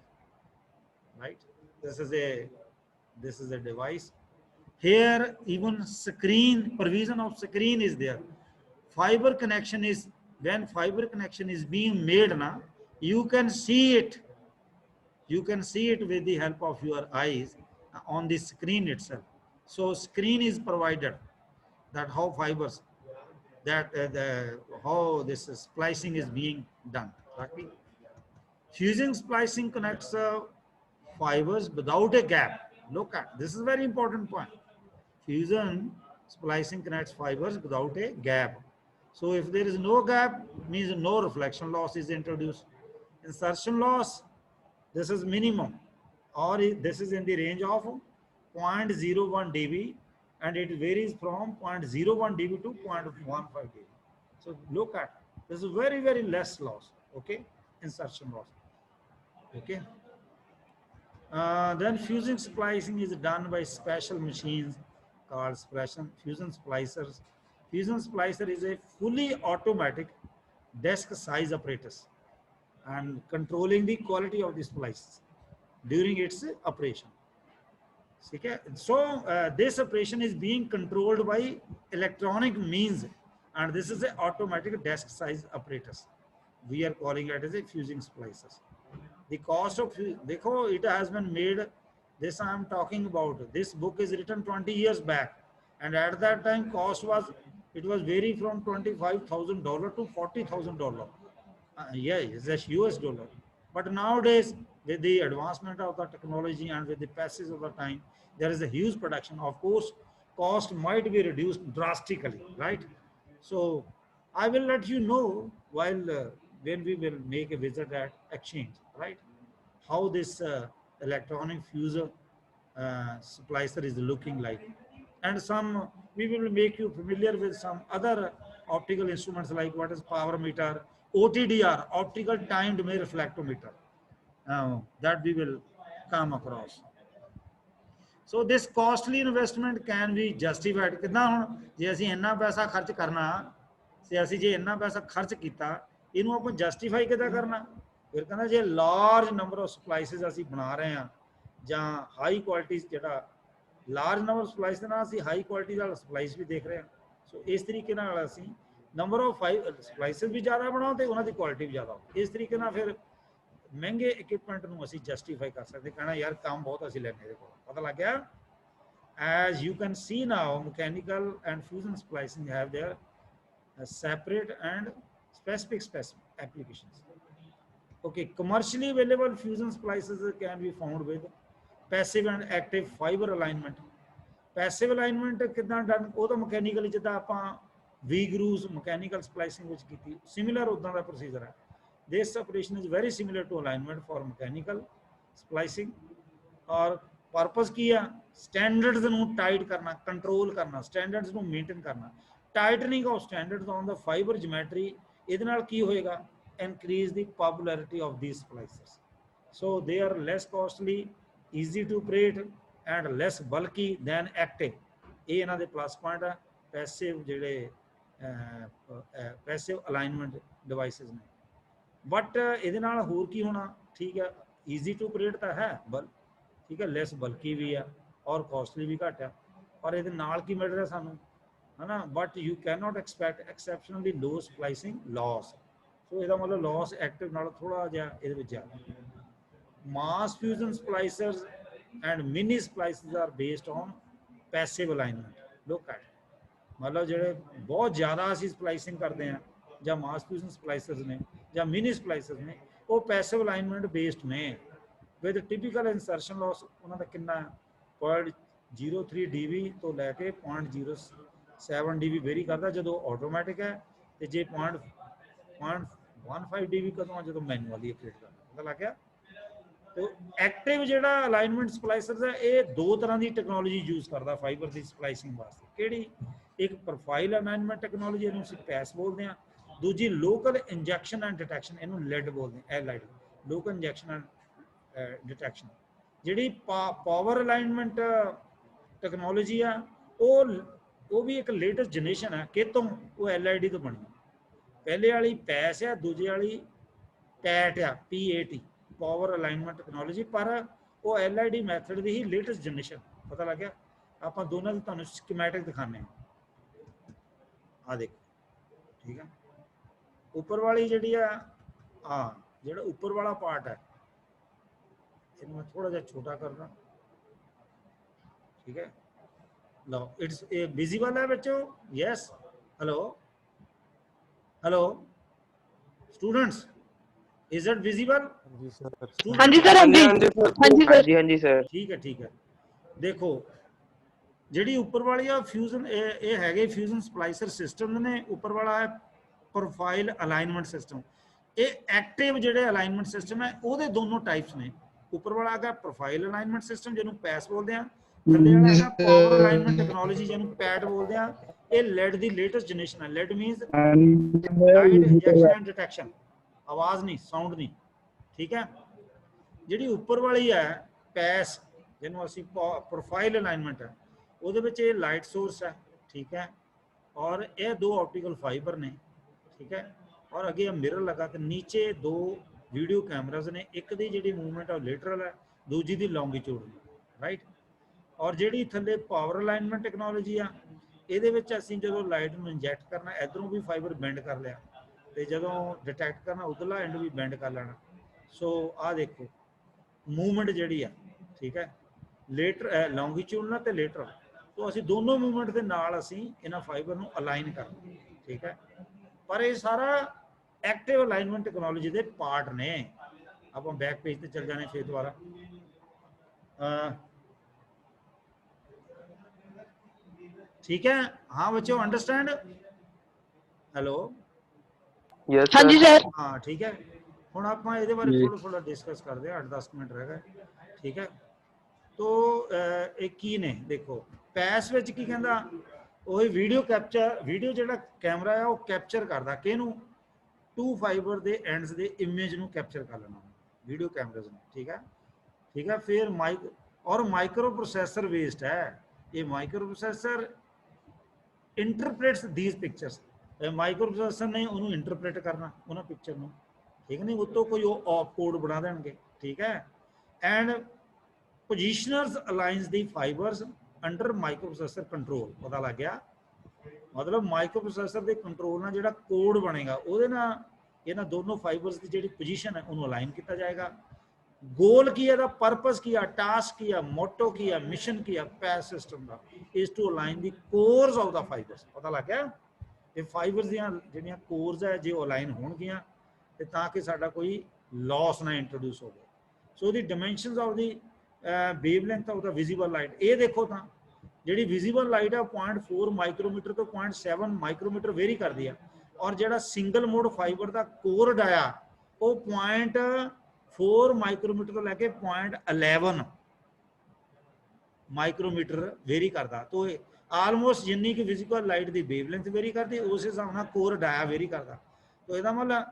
right? This is a device. Here even screen, provision of screen is there. Fiber connection is, when fiber connection is being made now, you can see it with the help of your eyes on the screen itself. So screen is provided, that how fibers, that how this splicing is being done. Okay? Fusing splicing connects fibers without a gap. Look at this is very important point. Fusion splicing connects fibers without a gap. So if there is no gap, means no reflection loss is introduced. Insertion loss, this is minimum, or this is in the range of 0.01 dB, and it varies from 0.01 dB to 0.15 dB. So look at this is very less loss. Okay, insertion loss. Okay. Then fusion splicing is done by special machines called fusion splicers. Fusion splicer is a fully automatic desk size apparatus and controlling the quality of the splices during its operation. Okay? So this operation is being controlled by electronic means, and this is an automatic desk size apparatus. We are calling it as a fusing splicers. The cost of देखो it has been made. This I am talking about. This book is written 20 years back, and at that time cost was it was vary from $25,000 to $40,000. Yeah, it's a US dollar. But nowadays, with the advancement of the technology and with the passage of the time, there is a huge production. Of course, cost might be reduced drastically, right? So I will let you know while when we will make a visit at exchange, right? How this electronic fuser splicer is looking like. And some, we will make you familiar with some other optical instruments like what is power meter, OTDR, optical time domain reflectometer, that we will come across. So this costly investment can be justified. ਕਿੱਦਾਂ ਹੁਣ ਜੇ ਅਸੀਂ ਇੰਨਾ ਪੈਸਾ ਖਰਚ ਕਰਨਾ ਤੇ ਅਸੀਂ ਜੇ ਇੰਨਾ ਪੈਸਾ ਖਰਚ ਕੀਤਾ ਇਹਨੂੰ ਆਪਾਂ ਜਸਟੀਫਾਈ ਕਿੱਦਾਂ ਕਰਨਾ ਫਿਰ ਕਹਿੰਦਾ ਜੇ ਲਾਰਜ ਨੰਬਰ ਆਫ ਸਪਲਾਈਸਿਸ ਅਸੀਂ ਬਣਾ ਰਹੇ ਹਾਂ ਜਾਂ ਹਾਈ ਕੁਆਲਿਟੀ ਜਿਹੜਾ ਲਾਰਜ ਨੰਬਰ ਸਪਲਾਈਸ ਦੇ ਨਾਲ ਅਸੀਂ ਹਾਈ ਕੁਆਲਿਟੀ ਦਾ ਸਪਲਾਈਸ ਵੀ ਦੇਖ ਰਹੇ ਹਾਂ ਸੋ ਇਸ ਤਰੀਕੇ ਨਾਲ ਅਸੀਂ ਨੰਬਰ ਆਫ ਸਪਲਾਈਸਿਸ ਵੀ ਜ਼ਿਆਦਾ ਬਣਾਓ ਤੇ ਉਹਨਾਂ ਦੀ ਕੁਆਲਿਟੀ ਵੀ ਜ਼ਿਆਦਾ ਹੋ ਇਸ ਤਰੀਕੇ ਨਾਲ ਫਿਰ ਮਹਿੰਗੇ ਇਕਵਿਪਮੈਂਟ ਨੂੰ ਅਸੀਂ ਜਸਟੀਫਾਈ ਕਰ ਸਕਦੇ ਕਹਿਣਾ ਯਾਰ ਕੰਮ ਬਹੁਤ ਅਸੀਂ ਲੈਣੇ ਇਹਦੇ ਕੋਲ ਪਤਾ ਲੱਗ ਗਿਆ as you can see now mechanical and fusion splicing have their separate and specific applications. Okay, commercially available fusion splices can be found with passive and active fiber alignment. Passive alignment ਕਿਦਾਂ done ਉਹ ਤਾਂ ਮਕੈਨੀਕਲੀ ਜਿੱਦਾਂ ਆਪਾਂ V grooves mechanical splicing ਵਿੱਚ ਕੀਤੀ similar ਉਦਾਂ ਦਾ procedure ਹੈ. This operation is very similar to alignment for mechanical splicing. और purpose ਕੀ ਆ standards ਨੂੰ tight ਕਰਨਾ control ਕਰਨਾ standards ਨੂੰ maintain ਕਰਨਾ tightening of standards on the fiber geometry ਇਹਦੇ ਨਾਲ ਕੀ ਹੋਏਗਾ increase the popularity of these splicers. So they are less costly, easy to operate and less bulky than active. ਇਹ ਇਹਨਾਂ ਦੇ plus point ਆ passive ਜਿਹੜੇ passive alignment devices ਨੇ but ਇਹਦੇ ਨਾਲ ਹੋਰ ਕੀ ਹੋਣਾ ਠੀਕ ਹੈ ਈਜ਼ੀ ਟੂ ਆਪਰੇਟ ਤਾਂ ਹੈ ਬਲ ਠੀਕ ਹੈ ਲੈਸ ਬਲਕੀ ਵੀ ਆ ਔਰ ਕੋਸਟਲੀ ਵੀ ਘੱਟ ਆ ਪਰ ਇਹਦੇ ਨਾਲ ਕੀ ਮਿਲ ਰਿਹਾ ਸਾਨੂੰ ਹੈ ਨਾ but you can not expect exceptionally low splicing loss so ਇਹਦਾ ਮਤਲਬ ਲਾਸ ਐਕਟਿਵ ਨਾਲ ਥੋੜਾ ਜਿਹਾ ਇਹਦੇ ਵਿੱਚ ਜ਼ਿਆਦਾ mass fusion splicers and mini splicers are based on passive alignment look at ਮਤਲਬ ਜਿਹੜੇ ਬਹੁਤ ਜ਼ਿਆਦਾ ਅਸੀਂ ਸਪਲਾਈਸਿੰਗ ਕਰਦੇ ਹਾਂ ਜਾਂ ਮਾਸ ਫਿਊਜ਼ਨ ਸਪਲਾਈਸਰਸ ਨੇ ਜਾਂ ਮਿਨੀ ਸਪਲਾਈਸਰਸ ਨੇ ਉਹ ਪੈਸਿਵ ਅਲਾਈਨਮੈਂਟ ਬੇਸਡ ਨੇ ਵਿਦ ਟਿਪੀਕਲ ਇੰਸਰਸ਼ਨ ਲਾਸ ਉਹਨਾਂ ਦਾ ਕਿੰਨਾ 0.03 dB ਤੋਂ ਲੈ ਕੇ 0.07 dB ਵੇਰੀ ਕਰਦਾ ਜਦੋਂ ਆਟੋਮੈਟਿਕ ਹੈ ਤੇ ਜੇ 0.15 dB ਕਦੋਂ ਜਦੋਂ ਮੈਨੂਅਲੀ ਆਪਰੇਟ ਕਰਦਾ ਪਤਾ ਲੱਗ ਗਿਆ ਤੇ ਐਕਟਿਵ ਜਿਹੜਾ ਅਲਾਈਨਮੈਂਟ ਸਪਲਾਈਸਰਸ ਹੈ ਇਹ ਦੋ ਤਰ੍ਹਾਂ ਦੀ ਟੈਕਨੋਲੋਜੀ ਯੂਜ਼ ਕਰਦਾ ਫਾਈਬਰ ਦੀ ਸਪਲਾਈਸਿੰਗ ਵਾਸਤੇ ਕਿਹੜੀ ਇੱਕ ਪ੍ਰੋਫਾਈਲ ਅਲਾਈਨਮੈਂਟ ਟੈਕਨੋਲੋਜੀ ਇਹਨੂੰ ਅਸੀਂ ਪੈਸ ਬੋਲਦੇ ਹਾਂ ਦੂਜੀ ਲੋਕਲ ਇੰਜੈਕਸ਼ਨ ਐਂਡ ਡਿਟੈਕਸ਼ਨ ਇਹਨੂੰ ਲੈਡ ਬੋਲਦੇ ਆ LID local injection and detection ਜਿਹੜੀ ਪਾਵਰ ਅਲਾਈਨਮੈਂਟ ਟੈਕਨੋਲੋਜੀ ਆ ਉਹ ਵੀ ਇੱਕ ਲੇਟੈਸਟ ਜਨਰੇਸ਼ਨ ਹੈ ਕਿਤੋਂ ਉਹ LID ਤੋਂ ਬਣੀ ਪਹਿਲੇ ਵਾਲੀ ਪੈਸ ਆ ਦੂਜੇ ਵਾਲੀ PAT ਆ PAT ਪਾਵਰ ਅਲਾਈਨਮੈਂਟ ਟੈਕਨੋਲੋਜੀ ਪਰ ਉਹ LID ਮੈਥਡ ਦੀ ਹੀ ਲੇਟੈਸਟ ਜਨਰੇਸ਼ਨ ਪਤਾ ਲੱਗ ਗਿਆ ਆਪਾਂ ਦੋਨਾਂ ਦੀ ਤੁਹਾਨੂੰ ਸਕੀਮੈਟਿਕ ਦਿਖਾਣੇ ਆ ਦੇਖੋ ਠੀਕ ਹੈ ਉੱਪਰ ਵਾਲੀ ਜਿਹੜੀ ਆ ਜਿਹੜਾ ਉੱਪਰ ਵਾਲਾ ਪਾਰਟ ਹੈ ਇਹਨੂੰ ਮੈਂ ਥੋੜਾ ਜਿਹਾ ਛੋਟਾ ਕਰਦਾ ਠੀਕ ਹੈ ਲਓ ਇਟਸ ਇਹ ਵਿਜ਼ੀਬਲ ਹੈ ਬੱਚੋ yes hello hello students, is it visible? जी सर। हाँ जी सर, हाँ जी, हाँ जी सर, हाँ जी सर। ठीक है। देखो ਜਿਹੜੀ ਉੱਪਰ ਵਾਲੀ ਆ ਫਿਊਜ਼ਨ, ਇਹ ਹੈਗੇ ਫਿਊਜ਼ਨ ਸਪਲਾਈਸਰ ਸਿਸਟਮ ਨੇ। ਉੱਪਰ ਵਾਲਾ ਹੈ ਪ੍ਰੋਫਾਈਲ ਅਲਾਈਨਮੈਂਟ ਸਿਸਟਮ। ਇਹ ਐਕਟਿਵ ਜਿਹੜੇ ਅਲਾਈਨਮੈਂਟ ਸਿਸਟਮ ਹੈ ਉਹਦੇ ਦੋਨੋਂ ਟਾਈਪਸ ਨੇ। ਉੱਪਰ ਵਾਲਾ ਹੈਗਾ ਪ੍ਰੋਫਾਈਲ ਅਲਾਈਨਮੈਂਟ ਸਿਸਟਮ ਜਿਹਨੂੰ ਪੈਸ ਬੋਲਦੇ ਆ, ਥੱਲੇ ਵਾਲਾ ਹੈਗਾ ਪਾਵਰ ਅਲਾਈਨਮੈਂਟ ਟੈਕਨੋਲੋਜੀ ਜਿਹਨੂੰ ਪੈਟ ਬੋਲਦੇ ਆ। ਇਹ ਲੈਡ ਦੀ ਲੇਟੈਸਟ ਜਨਰੇਸ਼ਨ ਹੈ। LED means light injection and detection, ਆਵਾਜ਼ ਨਹੀਂ, ਸਾਊਂਡ ਨਹੀਂ, ਠੀਕ ਹੈ। ਜਿਹੜੀ ਉੱਪਰ ਵਾਲੀ ਹੈ ਪੈਸ, ਜਿਹਨੂੰ ਅਸੀਂ ਪ੍ਰੋਫਾਈਲ ਅਲਾਈਨਮੈਂਟ ਹੈ, ਉਹਦੇ ਵਿੱਚ ਇਹ ਲਾਈਟ ਸੋਰਸ ਹੈ, ਠੀਕ ਹੈ। ਔਰ ਇਹ ਦੋ ऑप्टिकल फाइबर ने, ठीक है। और अगे मिरर लगा के नीचे दो वीडियो कैमराज ने, एक दी जिहड़ी मूवमेंट है लेटरल है, दूजी दी लॉन्गिट्यूड, राइट। और जिहड़ी थल्ले पावर अलाइनमेंट टेक्नोलॉजी आ, ਇਹਦੇ ਵਿੱਚ ਅਸੀਂ ਜਦੋਂ ਲਾਈਟ ਨੂੰ ਇੰਜੈਕਟ ਕਰਨਾ ਇਧਰੋਂ ਵੀ ਫਾਈਬਰ ਬੈਂਡ ਕਰ ਲਿਆ, ਤੇ ਜਦੋਂ ਡਿਟੈਕਟ ਕਰਨਾ ਉਧਰਲਾ ਐਂਡ ਵੀ ਬੈਂਡ ਕਰ ਲੈਣਾ। ਸੋ ਆਹ ਦੇਖੋ ਮੂਵਮੈਂਟ ਜਿਹੜੀ ਆ, ਠੀਕ ਹੈ, ਲੇਟਰ ਲੌਂਗੀਟਿਊਡਨਲ ਤੇ ਲੇਟਰਲ। तो ਅਸੀਂ ਦੋਨੋਂ ਮੂਵਮੈਂਟ ਦੇ ਨਾਲ ਅਸੀਂ ਇਹਨਾਂ ਫਾਈਬਰ ਨੂੰ ਅਲਾਈਨ ਕਰਨਾ, ਠੀਕ ਹੈ। ਪਰ ਇਹ ਸਾਰਾ ਐਕਟਿਵ ਅਲਾਈਨਮੈਂਟ ਟੈਕਨੋਲੋਜੀ ਦੇ ਪਾਰਟ ਨੇ। ਆਪਾਂ ਬੈਕ ਪੇਜ ਤੇ ਚੱਲ ਜਾਣੇ ਫਿਰ ਦੁਬਾਰਾ। ठीक है, हाँ बच्चों, अंडरस्टैंड? हेलो, यस हाँ जी सर। हाँ ठीक है। ਹੁਣ ਆਪਾਂ ਇਹਦੇ ਬਾਰੇ ਥੋੜਾ ਡਿਸਕਸ ਕਰਦੇ ਹਾਂ, 8-10 ਮਿੰਟ ਰਹਿ ਗਏ, ਠੀਕ ਹੈ। ਤੋ ਇਹ ਕੀ ਨੇ ਦੇਖੋ, ਪੈਸ ਵਿੱਚ ਕੀ ਕਹਿੰਦਾ, ਉਹ ਵੀਡੀਓ ਕੈਪਚਰ, ਵੀਡੀਓ ਜਿਹੜਾ ਕੈਮਰਾ ਆ ਉਹ ਕੈਪਚਰ ਕਰਦਾ ਕਿਹਨੂੰ, ਟੂ ਫਾਈਬਰ ਦੇ ਐਂਡਸ ਦੇ ਇਮੇਜ ਨੂੰ ਕੈਪਚਰ ਕਰ ਲੈਣਾ ਵੀਡੀਓ ਕੈਮਰਾਜ਼ ਨੇ, ਠੀਕ ਹੈ, ਠੀਕ ਹੈ। ਫਿਰ ਮਾਈਕਰੋ ਪ੍ਰੋਸੈਸਰ ਵੇਸਟ ਹੈ। ਇਹ microprocessor interprets these pictures. Microprocessor ਨੇ ਉਹਨੂੰ ਇੰਟਰਪ੍ਰੇਟ ਕਰਨਾ ਉਹਨਾਂ ਪਿਕਚਰ ਨੂੰ, ਠੀਕ ਨਹੀਂ, ਉਤੋਂ ਕੋਈ ਉਹ ਆਪ ਕੋਡ ਬਣਾ ਦੇਣਗੇ, ਠੀਕ ਹੈ। And ਪੋਜੀਸ਼ਨਰਸ ਅਲਾਈਨਸ the fibres under micro processor control. ਪਤਾ ਲੱਗ ਗਿਆ, ਮਤਲਬ ਮਾਈਕਰੋ ਪ੍ਰੋਸੈਸਰ ਦੇ ਕੰਟਰੋਲ ਨਾਲ ਜਿਹੜਾ ਕੋਡ ਬਣੇਗਾ ਉਹਦੇ ਨਾਲ ਇਹਨਾਂ ਦੋਨੋਂ ਫਾਈਬਰਸ ਦੀ ਜਿਹੜੀ ਪੋਜੀਸ਼ਨ ਹੈ ਉਹਨੂੰ ਅਲਾਈਨ ਕੀਤਾ ਜਾਏਗਾ। ਗੋਲ ਕੀ ਹੈ, ਇਹਦਾ ਪਰਪਸ ਕੀ ਆ, ਟਾਸਕ ਕੀ ਆ, ਮੋਟੋ ਕੀ ਆ, ਮਿਸ਼ਨ ਕੀ ਆ ਪੈਸ ਸਿਸਟਮ ਦਾ, ਇਸ to align the course of the fibres. ਪਤਾ ਲੱਗ ਗਿਆ, ਇਹ ਫਾਈਬਰਸ ਦੀਆਂ ਜਿਹੜੀਆਂ ਕੋਰਸ ਹੈ ਜੇ ਉਹ ਅਲਾਈਨ ਹੋਣਗੀਆਂ ਤੇ ਤਾਂ ਕਿ ਸਾਡਾ ਕੋਈ ਲਾਸ ਨਾ ਇੰਟਰੋਡਿਊਸ ਹੋਵੇ। ਸੋ ਦੀ dimensions of the wavelength of the visible light, ਇਹ ਦੇਖੋ ਤਾਂ ਜਿਹੜੀ ਵਿਜ਼ੀਬਲ ਲਾਈਟ ਆ 0.4 ਮਾਈਕਰੋਮੀਟਰ ਤੋਂ 0.7 ਮਾਈਕਰੋਮੀਟਰ ਵੇਰੀ ਕਰਦੀ ਆ। ਔਰ ਜਿਹੜਾ ਸਿੰਗਲ ਮੋਡ ਫਾਈਬਰ ਦਾ ਕੋਰ ਡਾਇਆ ਉਹ 0.4 ਮਾਈਕਰੋਮੀਟਰ ਤੋਂ ਲੈ ਕੇ 0.11 ਮਾਈਕਰੋਮੀਟਰ ਵੇਰੀ ਕਰਦਾ। ਤੋ ਆਲਮੋਸਟ ਜਿੰਨੀ ਕਿ ਵਿਜ਼ੀਬਲ ਲਾਈਟ ਦੀ ਵੇਵਲੈਂਥ ਵੇਰੀ ਕਰਦੀ, ਉਸ ਹਿਸਾਬ ਨਾਲ ਕੋਰ ਡਾਇਆ ਵੇਰੀ ਕਰਦਾ। ਤੋ ਇਹਦਾ ਮਤਲਬ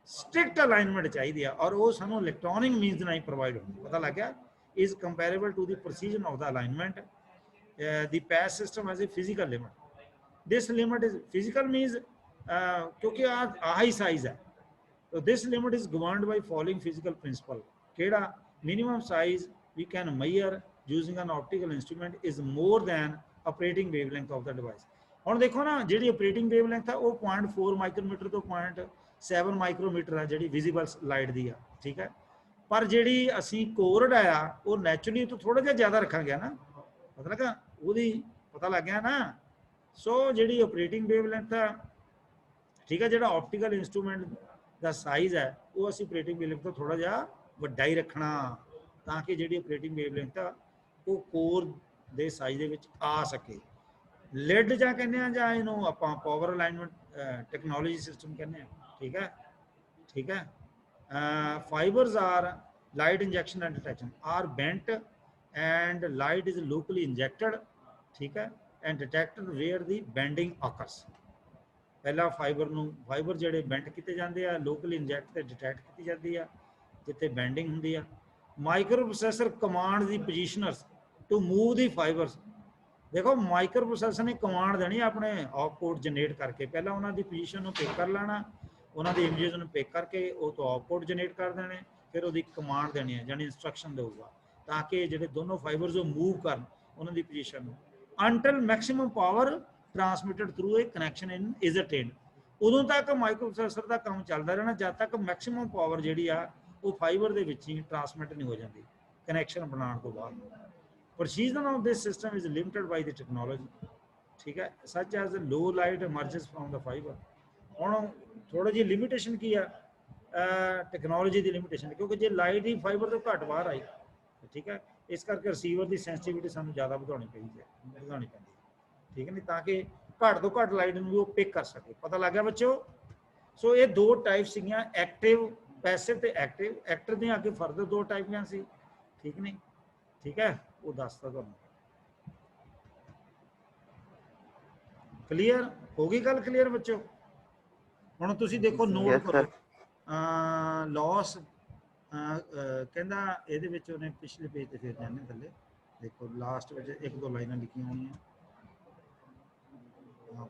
ਸਟ੍ਰਿਕਟ ਅਲਾਈਨਮੈਂਟ ਚਾਹੀਦੀ ਆ, ਔਰ ਉਹ ਸਾਨੂੰ ਇਲੈਕਟ੍ਰੋਨਿਕ ਮੀਨਸ ਨਾਲ ਹੀ ਪ੍ਰੋਵਾਈਡ ਹੁੰਦੀ। ਪਤਾ ਲੱਗ ਗਿਆ, is comparable to the precision of the alignment. The PAS system has a physical limit. This limit is physical means क्योंकि high size है, so this limit is governed by following physical principle. केड़ा minimum size we can measure using an optical instrument is more than operating wavelength of the device. ਹੁਣ ਦੇਖੋ ਨਾ, ਜਿਹੜੀ operating wavelength है वो 0.4 ਮਾਈਕਰੋਮੀਟਰ ਤੋਂ 0.7 ਮਾਈਕਰੋਮੀਟਰ ਹੈ ਜਿਹੜੀ ਵਿਜ਼ੀਬਲ ਲਾਈਟ ਦੀ ਆ, ਠੀਕ ਹੈ। ਪਰ ਜਿਹੜੀ ਅਸੀਂ ਕੋਰਡ ਆਇਆ ਉਹ ਨੈਚੁਰਲੀ ਤੋਂ ਥੋੜਾ ਜਿਹਾ ਜ਼ਿਆਦਾ ਰੱਖਾਂਗੇ ਨਾ, ਪਤਾ ਲੱਗਾ ਉਹਦੀ, ਪਤਾ ਲੱਗ ਗਿਆ ਨਾ। ਸੋ ਜਿਹੜੀ ਆਪਰੇਟਿੰਗ ਵੇਵਲੈਂਥ ਆ, ਠੀਕ ਹੈ, ਜਿਹੜਾ ਆਪਟੀਕਲ ਇਨਸਟਰੂਮੈਂਟ ਦਾ ਸਾਈਜ਼ ਹੈ ਉਹ ਅਸੀਂ ਆਪਰੇਟਿੰਗ ਵੇਵਲੈਂਥ ਤੋਂ ਥੋੜਾ ਜਿਹਾ ਵੱਡਾ ਹੀ ਰੱਖਣਾ, ਤਾਂ ਕਿ ਜਿਹੜੀ ਆਪਰੇਟਿੰਗ ਵੇਵਲੈਂਥ ਆ ਉਹ ਕੋਰ ਦੇ ਸਾਈਜ਼ ਦੇ ਵਿੱਚ ਆ ਸਕੇ। ਲੈਡ ਜਾਂ ਕਹਿੰਦੇ ਆ, ਜਾਂ ਇਹਨੂੰ ਆਪਾਂ ਪਾਵਰ ਅਲਾਈਨਮੈਂਟ ਟੈਕਨੋਲੋਜੀ ਸਿਸਟਮ ਕਹਿੰਦੇ ਆ, ਠੀਕ ਹੈ, ਠੀਕ ਹੈ। Fibers are light injection and detection are bent and light is locally injected, ठीक है, and detected where the bending occurs. पहला फाइबर ਜਿਹੜੇ ਬੈਂਟ ਕੀਤੇ ਜਾਂਦੇ ਆ, ਲੋਕਲੀ ਇੰਜੈਕਟ ਤੇ ਡਿਟੈਕਟ ਕੀਤੀ ਜਾਂਦੀ ਆ ਜਿੱਥੇ ਬੈਂਡਿੰਗ ਹੁੰਦੀ ਆ। Micro processor command the ਪੋਜੀਸ਼ਨਰਸ to move the fibres. ਦੇਖੋ ਮਾਈਕਰੋ ਪ੍ਰੋਸੈਸਰ ਨੇ ਕਮਾਂਡ ਦੇਣੀ ਆਪਣੇ ਆਪ ਕੋਡ ਜਨਰੇਟ ਕਰਕੇ, ਪਹਿਲਾਂ ਉਹਨਾਂ ਦੀ ਪੋਜੀਸ਼ਨ ਨੂੰ ਪਿਕ ਕਰ ਲੈਣਾ, ਉਹਨਾਂ ਦੀ ਇਮੇਜ ਨੂੰ ਪਿਕ ਕਰਕੇ ਉਹ ਤੋਂ ਆਊਟਪੁੱਟ ਜਨਰੇਟ ਕਰ ਦੇਣੇ, ਫਿਰ ਉਹਦੀ ਕਮਾਂਡ ਦੇਣੀ ਹੈ, ਜਾਨੀ ਇੰਸਟਰਕਸ਼ਨ ਦੇਊਗਾ, ਤਾਂ ਕਿ ਜਿਹੜੇ ਦੋਨੋਂ ਫਾਈਬਰਸ ਉਹ ਮੂਵ ਕਰਨ ਉਹਨਾਂ ਦੀ ਪੋਜੀਸ਼ਨ ਨੂੰ, until maximum power transmitted through a connection in is attained. ਉਦੋਂ ਤੱਕ ਮਾਈਕਰੋ ਪ੍ਰੋਸੈਸਰ ਦਾ ਕੰਮ ਚੱਲਦਾ ਰਹਿਣਾ ਜਦ ਤੱਕ ਮੈਕਸਿਮਮ ਪਾਵਰ ਜਿਹੜੀ ਆ ਉਹ ਫਾਈਬਰ ਦੇ ਵਿੱਚ ਹੀ ਟਰਾਂਸਮਿਟ ਨਹੀਂ ਹੋ ਜਾਂਦੀ ਕਨੈਕਸ਼ਨ ਬਣਾਉਣ ਤੋਂ ਬਾਅਦ। Precision of this system is limited by the technology, ठीक है, such as low light emerges from the fiber. ਹੁਣ ਥੋੜਾ ਜਿਹੀ ਲਿਮਿਟੇਸ਼ਨ ਕੀ ਆ, ਟੈਕਨੋਲੋਜੀ ਦੀ ਲਿਮਿਟੇਸ਼ਨ, ਕਿਉਂਕਿ ਜੇ ਲਾਈਟ ਹੀ ਫਾਈਬਰ ਤੋਂ ਘੱਟ ਬਾਹਰ ਆਈ, ਠੀਕ ਹੈ, ਇਸ ਕਰਕੇ ਰਿਸੀਵਰ ਦੀ ਸੈਂਸਿਟੀਵਿਟੀ ਸਾਨੂੰ ਜ਼ਿਆਦਾ ਵਧਾਉਣੀ ਪੈਂਦੀ ਹੈ, ਠੀਕ ਹੈ ਨਹੀਂ, ਤਾਂ ਕਿ ਘੱਟ ਤੋਂ ਘੱਟ ਲਾਈਟ ਨੂੰ ਵੀ ਉਹ ਪਿਕ ਕਰ ਸਕੇ। ਪਤਾ ਲੱਗ ਗਿਆ ਬੱਚਿਓ? ਸੋ ਇਹ ਦੋ ਟਾਈਪ ਸੀਗੀਆਂ, ਐਕਟਿਵ ਪੈਸਿਵ ਤੇ ਐਕਟਿਵ। ਐਕਟਿਵ ਦੀਆਂ ਅੱਗੇ ਫਰਦਰ ਦੋ ਟਾਈਪਾਂ ਸੀ, ਠੀਕ ਨਹੀਂ, ਠੀਕ ਹੈ, ਉਹ ਦੱਸਦਾ ਤੁਹਾਨੂੰ। ਕਲੀਅਰ ਹੋ ਗਈ ਗੱਲ? ਕਲੀਅਰ ਬੱਚਿਓ? ਹੁਣ ਤੁਸੀਂ ਦੇਖੋ ਨੋਟ ਕਰੋ, ਲਾਸ ਕਹਿੰਦਾ ਇਹਦੇ ਵਿੱਚ ਉਹਨੇ ਪਿਛਲੇ ਪੇਜ ਤੇ ਫਿਰ ਜਾਂਦੇ ਥੱਲੇ ਦੇਖੋ, ਲਾਸਟ ਵਿੱਚ ਇੱਕ ਦੋ ਲਾਈਨਾਂ ਲਿਖੀਆਂ ਹੋਣੀਆਂ,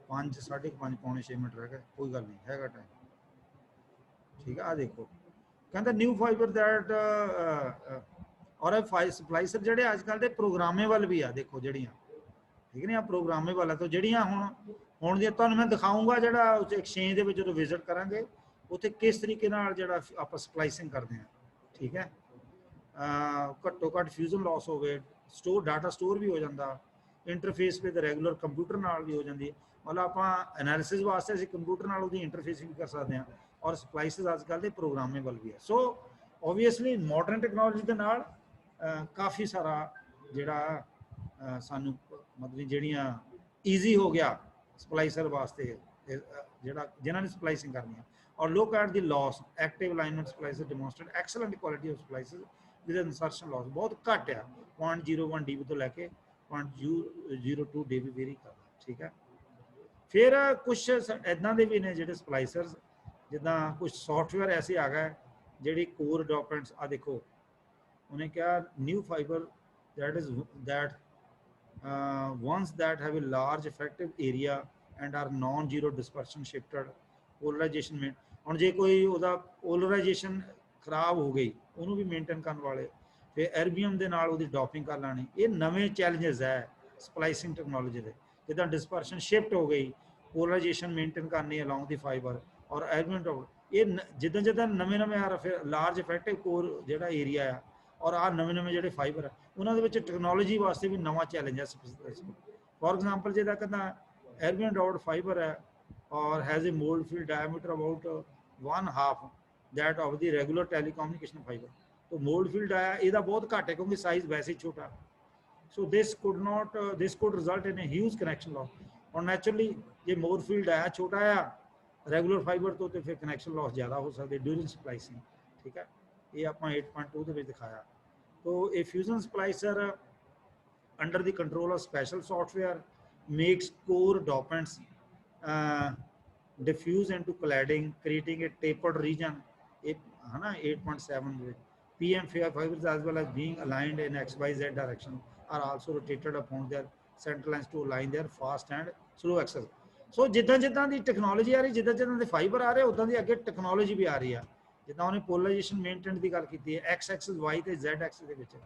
5 5:30 ਪੌਣੇ 6 ਮਿੰਟ ਰਹਿ ਗਏ, ਕੋਈ ਗੱਲ ਨਹੀਂ, ਹੈਗਾ ਟਾਈਮ, ਠੀਕ ਹੈ। ਆ ਦੇਖੋ ਕਹਿੰਦਾ ਨਿਊ ਫਾਈਬਰ ਦੈਟ ਔਰ ਸਪਲਾਈਸਰ ਜਿਹੜੇ ਅੱਜ ਕੱਲ ਦੇ ਪ੍ਰੋਗਰਾਮੇਬਲ ਵੀ ਆ, ਦੇਖੋ ਜਿਹੜੀਆਂ, ਠੀਕ ਨੇ, ਆ ਪ੍ਰੋਗਰਾਮੇਬਲ ਆ। ਤਾਂ ਜਿਹੜੀਆਂ ਹੁਣ ਦੀਆਂ ਤੁਹਾਨੂੰ ਮੈਂ ਦਿਖਾਊਂਗਾ, ਜਿਹੜਾ ਉਸ ਐਕਸਚੇਂਜ ਦੇ ਵਿੱਚ ਜਦੋਂ ਵਿਜ਼ਿਟ ਕਰਾਂਗੇ ਉੱਥੇ ਕਿਸ ਤਰੀਕੇ ਨਾਲ ਜਿਹੜਾ ਆਪਾਂ ਸਪਲਾਈਸਿੰਗ ਕਰਦੇ ਹਾਂ, ਠੀਕ ਹੈ। ਘੱਟੋ ਘੱਟ ਫਿਊਜ਼ਨ ਲਾਸ ਹੋਵੇ, ਸਟੋਰ ਡਾਟਾ ਸਟੋਰ ਵੀ ਹੋ ਜਾਂਦਾ, ਇੰਟਰਫੇਸ ਵਿਦ ਰੈਗੂਲਰ ਕੰਪਿਊਟਰ ਨਾਲ ਵੀ ਹੋ ਜਾਂਦੀ ਹੈ, ਮਤਲਬ ਆਪਾਂ ਐਨਾਲਿਸਿਸ ਵਾਸਤੇ ਅਸੀਂ ਕੰਪਿਊਟਰ ਨਾਲ ਉਹਦੀ ਇੰਟਰਫੇਸਿੰਗ ਕਰ ਸਕਦੇ ਹਾਂ, ਔਰ ਸਪਲਾਈਸਿਸ ਅੱਜ ਕੱਲ੍ਹ ਦੇ ਪ੍ਰੋਗਰਾਮੇਬਲ ਵੀ ਹੈ। ਸੋ ਓਬਵੀਅਸਲੀ ਮਾਡਰਨ ਟੈਕਨੋਲੋਜੀ ਦੇ ਨਾਲ ਕਾਫੀ ਸਾਰਾ ਜਿਹੜਾ ਸਾਨੂੰ ਮਤਲਬ ਜਿਹੜੀਆਂ ਈਜ਼ੀ ਹੋ ਗਿਆ ਸਪਲਾਈਸਰ ਵਾਸਤੇ, ਜਿਹੜਾ ਜਿਨ੍ਹਾਂ ਨੇ ਸਪਲਾਈਸਿੰਗ ਕਰਨੀ ਹੈ। ਔਰ look at the loss, active alignment splicer demonstrate excellent quality of splices with insertion loss, ਬਹੁਤ ਘੱਟ ਆ, 0.01 dB ਤੋਂ ਲੈ ਕੇ 0.02 dB ਵੇਰੀ ਕਰਦਾ, ਠੀਕ ਹੈ। ਫਿਰ ਕੁਛ ਇੱਦਾਂ ਦੇ ਵੀ ਨੇ ਜਿਹੜੇ ਸਪਲਾਈਸਰਸ, ਜਿੱਦਾਂ ਕੁਝ ਸੌਫਟਵੇਅਰ ਐਸੇ ਆ ਗਏ ਜਿਹੜੀ ਕੋਰ ਡਾਕੂਮੈਂਟਸ, ਆ ਦੇਖੋ ਉਹਨੇ ਕਿਹਾ new fibre that ones that have a large effective area and are non-zero dispersion shifted polarization में, ਹੁਣ ਜੇ ਕੋਈ ਉਹਦਾ ਪੋਲਰਾਈਜੇਸ਼ਨ ਖਰਾਬ ਹੋ ਗਈ ਉਹਨੂੰ ਵੀ ਮੇਨਟੇਨ ਕਰਨ ਵਾਲੇ, ਫਿਰ ਐਰਬੀਐਮ ਦੇ ਨਾਲ ਉਹਦੀ ਡੋਪਿੰਗ ਕਰ ਲੈਣੀ। ਇਹ ਨਵੇਂ ਚੈਲੰਜਸ ਹੈ ਸਪਲਾਈਸਿੰਗ ਟੈਕਨੋਲੋਜੀ ਦੇ, ਜਿੱਦਾਂ ਡਿਸਪਰਸ਼ਨ ਸ਼ਿਫਟ ਹੋ ਗਈ, ਪੋਲਰਾਈਜੇਸ਼ਨ ਮੇਨਟੇਨ ਕਰਨੀ ਅਲੋਂਗ ਦੀ ਫਾਈਬਰ ਔਰ ਐਰਬੀਐਮ, ਇਹ ਜਿੱਦਾਂ ਜਿੱਦਾਂ ਨਵੇਂ ਆ ਫਿਰ ਲਾਰਜ ਇਫੈਕਟਿਵ ਕੋਰ ਜਿਹੜਾ ਏਰੀਆ ਆ, ਔਰ ਆਹ ਨਵੇਂ ਜਿਹੜੇ ਫਾਈਬਰ ਆ ਉਹਨਾਂ ਦੇ ਵਿੱਚ ਟੈਕਨੋਲੋਜੀ ਵਾਸਤੇ ਵੀ ਨਵਾਂ ਚੈਲੰਜ ਹੈ। ਫੋਰ ਐਗਜ਼ਾਮਪਲ ਜਿਹਦਾ ਕਹਿੰਦਾ ਐਰਬੀਐਮ ਰੋਡ ਫਾਈਬਰ ਹੈ ਔਰ has A mould field diameter about 1/2 that of the regular telecommunication fiber, तो मोल्ड फील्ड आया ਇਹਦਾ ਬਹੁਤ ਘੱਟ ਹੈ ਕਿਉਂਕਿ ਸਾਈਜ਼ ਵੈਸੇ ਛੋਟਾ, so this could result in a huge connection loss। और naturally ਜੇ मोल्ड फील्ड आया ਛੋਟਾ ਆ ਰੈਗੂਲਰ ਫਾਈਬਰ ਤੋਂ, ਤੇ ਫਿਰ ਕਨੈਕਸ਼ਨ ਲਾਸ ਜ਼ਿਆਦਾ ਹੋ ਸਕਦੇ ਡਿਊਰਿੰਗ ਸਪਲਾਈਸਿੰਗ, ਠੀਕ ਹੈ। ਇਹ ਆਪਾਂ 8.2 ਦੇ ਵਿੱਚ ਦਿਖਾਇਆ। तो a fusion splicer under the control of special software makes core dopants diffuse into cladding, creating a tapered region, है ना, 8.7 with PM fibers as well as being aligned in XYZ direction are also rotated upon their center lines to align their fast and slow axis। ਸੋ ਜਿੱਦਾਂ ਜਿੱਦਾਂ ਦੀ technology ਆ ਰਹੀ, ਜਿੱਦਾਂ ਜਿੱਦਾਂ ਦੇ fibre ਆ ਰਹੇ, ਉਦਾਂ ਦੀ ਅੱਗੇ ਟੈਕਨੋਲੋਜੀ ਵੀ ਆ ਰਹੀ ਆ। ਜਿੱਦਾਂ ਉਹਨੇ ਪੋਲਰਾਈਜੇਸ਼ਨ ਮੇਨਟੇਨ ਦੀ ਗੱਲ ਕੀਤੀ ਹੈ, ਐਕਸ ਐਕਸਿਸ ਵਾਈ ਤੇ ਜ਼ੈਡ ਐਕਸਿਸ ਦੇ ਵਿੱਚ,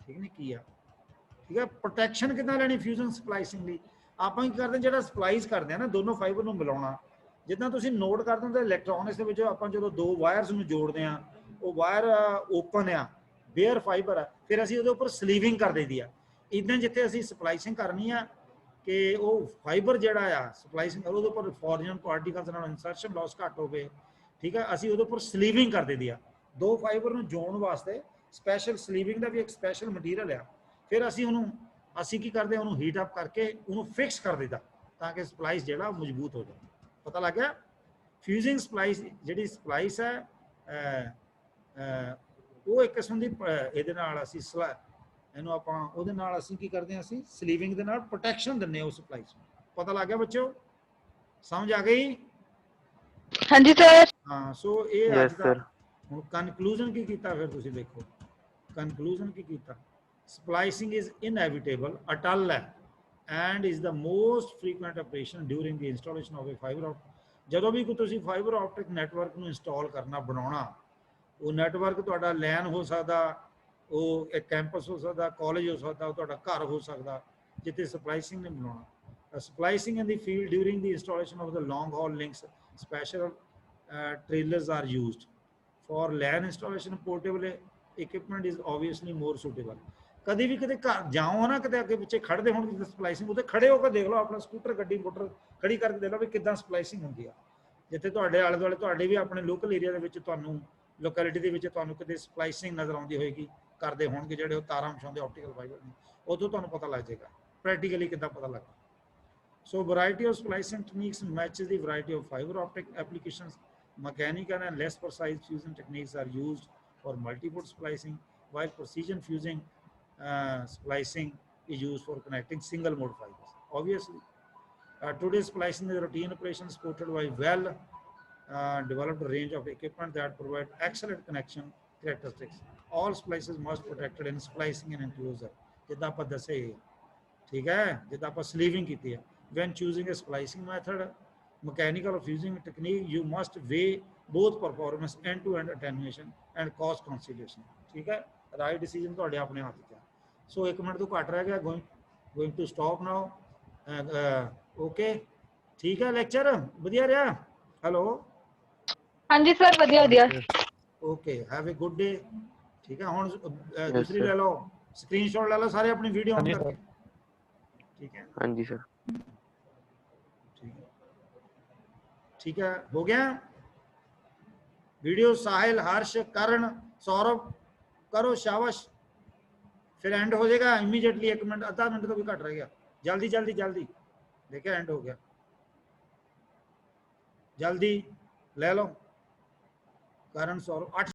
ਠੀਕ ਨਹੀਂ ਕੀ ਆ, ਠੀਕ ਹੈ। ਪ੍ਰੋਟੈਕਸ਼ਨ ਕਿੱਦਾਂ ਲੈਣੀ ਫਿਊਜ਼ਨ ਸਪਲਾਈਸਿੰਗ ਲਈ? ਆਪਾਂ ਕੀ ਕਰਦੇ, ਜਿਹੜਾ ਸਪਲਾਈਸ ਕਰਦੇ ਆ ਨਾ ਦੋਨੋਂ ਫਾਈਬਰ ਨੂੰ ਮਿਲਾਉਣਾ, ਜਿੱਦਾਂ ਤੁਸੀਂ ਨੋਟ ਕਰਦੇ ਹੋ ਇਲੈਕਟ੍ਰੋਨਿਕਸ ਦੇ ਵਿੱਚ ਆਪਾਂ ਜਦੋਂ ਦੋ ਵਾਇਰਸ ਨੂੰ ਜੋੜਦੇ ਆ, ਉਹ ਵਾਇਰ ਓਪਨ ਆ, ਬੇਅਰ ਫਾਈਬਰ ਆ, ਫਿਰ ਅਸੀਂ ਉਹਦੇ ਉੱਪਰ ਸਲੀਵਿੰਗ ਕਰ ਦਈਦੀ ਆ। ਇੱਦਾਂ ਜਿੱਥੇ ਅਸੀਂ ਸਪਲਾਈਸਿੰਗ ਕਰਨੀ ਆ ਕਿ ਉਹ ਫਾਈਬਰ ਜਿਹੜਾ ਆ ਸਪਲਾਈਸਿੰਗ ਉਹਦੇ ਉੱਪਰ ਫੋਰਜਨ ਪਾਰਟੀਕਲਸ ਨਾਲ ਇਨਸਰਸ਼ਨ ਲਾਸ ਘੱਟ ਹੋਵੇ, ਠੀਕ ਹੈ, ਅਸੀਂ ਉਹਦੇ ਉੱਪਰ ਸਲੀਵਿੰਗ ਕਰ ਦਈਦੀ ਆ। ਦੋ ਫਾਈਬਰ ਨੂੰ ਜੋੜਨ ਵਾਸਤੇ ਸਪੈਸ਼ਲ ਸਲੀਵਿੰਗ ਦਾ ਵੀ ਇੱਕ ਸਪੈਸ਼ਲ ਮਟੀਰੀਅਲ ਆ। ਫਿਰ ਅਸੀਂ ਕੀ ਕਰਦੇ, ਉਹਨੂੰ ਹੀਟ ਅਪ ਕਰਕੇ ਉਹਨੂੰ ਫਿਕਸ ਕਰ ਦਿੱਤਾ ਤਾਂ ਕਿ ਸਪਲਾਈਸ ਜਿਹੜਾ ਮਜ਼ਬੂਤ ਹੋ ਜਾਵੇ। ਪਤਾ ਲੱਗ ਗਿਆ? ਫਿਊਜ਼ਿੰਗ ਸਪਲਾਈਸ ਜਿਹੜੀ ਸਪਲਾਈਸ ਹੈ ਉਹ ਇੱਕ ਕਿਸਮ ਦੀ ਇਹਦੇ ਨਾਲ ਅਸੀਂ ਇਹਨੂੰ ਆਪਾਂ ਉਹਦੇ ਨਾਲ ਅਸੀਂ ਕੀ ਕਰਦੇ ਹਾਂ, ਅਸੀਂ ਸਲੀਵਿੰਗ ਦੇ ਨਾਲ ਪ੍ਰੋਟੈਕਸ਼ਨ ਦਿੰਦੇ ਹਾਂ ਉਸ ਸਪਲਾਈਸ ਨੂੰ। ਪਤਾ ਲੱਗ ਗਿਆ ਬੱਚਿਓ? ਸਮਝ ਆ ਗਈ? ਹਾਂਜੀ ਸਰ। ਹਾਂ, ਸੋ ਇਹ ਅੱਜ ਦਾ ਹੁਣ ਕਨਕਲੂਜਨ ਕੀ ਕੀਤਾ, ਫਿਰ ਤੁਸੀਂ ਦੇਖੋ ਕਨਕਲੂਜਨ ਕੀ ਕੀਤਾ। ਸਪਲਾਈਸਿੰਗ ਇਜ਼ ਇਨਐਵਿਟੇਬਲ, ਅਟਲ ਹੈ and is the most frequent operation during the installation of A fibre optic. ਜਦੋਂ ਵੀ ਕੋਈ ਤੁਸੀਂ ਫਾਈਬਰ ਆਪਟਿਕ ਨੈਟਵਰਕ ਨੂੰ ਇੰਸਟਾਲ ਕਰਨਾ, ਬਣਾਉਣਾ, ਉਹ ਨੈਟਵਰਕ ਤੁਹਾਡਾ ਲੈਨ ਹੋ ਸਕਦਾ, ਉਹ ਇੱਕ ਕੈਂਪਸ ਹੋ ਸਕਦਾ, ਕਾਲਜ ਹੋ ਸਕਦਾ, ਉਹ ਤੁਹਾਡਾ ਘਰ ਹੋ ਸਕਦਾ, ਜਿੱਥੇ ਸਪਲਾਈਸਿੰਗ ਨੇ ਬਣਾਉਣਾ। ਸਪਲਾਈਸਿੰਗ ਇਨ ਦੀ field during the installation of the long hall links, special trailers are used for LAN installation। portable equipment is obviously more suitable। ਕਦੀ ਵੀ ਕਿਤੇ ਘਰ ਜਾਓ ਨਾ, ਕਿਤੇ ਅੱਗੇ ਪਿੱਛੇ ਖੜਦੇ ਹੋਣ ਸਪਲਾਈਸਿੰਗ, ਉੱਥੇ ਖੜੇ ਹੋ ਕੇ ਦੇਖ ਲਓ, ਆਪਣਾ ਸਕੂਟਰ ਗੱਡੀ ਮੋਟਰ ਖੜੀ ਕਰਕੇ ਦੇਖ ਲਓ ਵੀ ਕਿੱਦਾਂ ਸਪਲਾਈਸਿੰਗ ਹੁੰਦੀ ਆ। ਜਿੱਥੇ ਤੁਹਾਡੇ ਆਲੇ ਦੁਆਲੇ ਤੁਹਾਡੇ ਵੀ ਆਪਣੇ ਲੋਕਲ ਏਰੀਆ ਦੇ ਵਿੱਚ ਤੁਹਾਨੂੰ ਲੋਕੈਲਿਟੀ ਦੇ ਵਿੱਚ ਤੁਹਾਨੂੰ ਕਿਤੇ ਸਪਲਾਈਸਿੰਗ ਨਜ਼ਰ ਆਉਂਦੀ ਹੋਏਗੀ, ਕਰਦੇ ਹੋਣਗੇ ਜਿਹੜੇ ਉਹ ਤਾਰਾਂ ਵਿਛਾਉਂਦੇ ਆਪਟੀਕਲ ਫਾਈਬਰ ਨੇ, ਉਦੋਂ ਤੁਹਾਨੂੰ ਪਤਾ ਲੱਗ ਜਾਏਗਾ ਪ੍ਰੈਕਟੀਕਲੀ ਕਿੱਦਾਂ ਪਤਾ ਲੱਗਦਾ। So variety of splicing techniques matches the variety of fiber optic applications. Mechanical and less precise fusion techniques are used for multi-port splicing, while precision fusing splicing is used for connecting single mode fibers. Obviously, today's splicing is a routine operation supported by well developed range of equipment that provide excellent connection characteristics. All splices must be protected in splicing and enclosure. ਜਿੱਦਾਂ ਆਪਾਂ ਦੱਸੇ, ਠੀਕ ਹੈ, ਜਿੱਦਾਂ ਆਪਾਂ ਸਲੀਵਿੰਗ ਕੀਤੀ ਹੈ। When choosing a splicing method, mechanical or fusing technique, you must weigh both performance, end-to-end attenuation and cost consideration. ठीक है, right decision ਤੁਹਾਡੇ ਆਪਣੇ ਹੱਥ 'ਚ ਹੈ। So 1 ਮਿੰਟ ਤੋਂ ਘੱਟ ਰਹਿ ਗਿਆ, going to stop now. Okay, ਠੀਕ ਹੈ, ਲੈਕਚਰ ਵਧੀਆ ਰਿਹਾ। ਹੈਲੋ, ਹਾਂਜੀ ਸਰ, ਵਧੀਆ ਵਧੀਆ। Okay, have a good day. ਠੀਕ ਹੈ, ਹੁਣ ਦੂਸਰੀ ਲੈ ਲਓ, ਸਕਰੀਨਸ਼ਾਟ ਲੈ ਲਓ ਸਾਰੇ ਆਪਣੀ ਵੀਡੀਓ ਆਨ ਕਰਕੇ। ठीक है, हाँ जी सर, ठीक है, हो गया वीडियो। साहिल, हर्ष, करण, सौरभ करो, शाबाश। फिर एंड हो जाएगा इमीडिएटली, 1 मिनट आधा मिनट तो भी घट रह गया, जल्दी जल्दी जल्दी। देखिए एंड हो गया, जल्दी ले लो। करण, सौरभ 8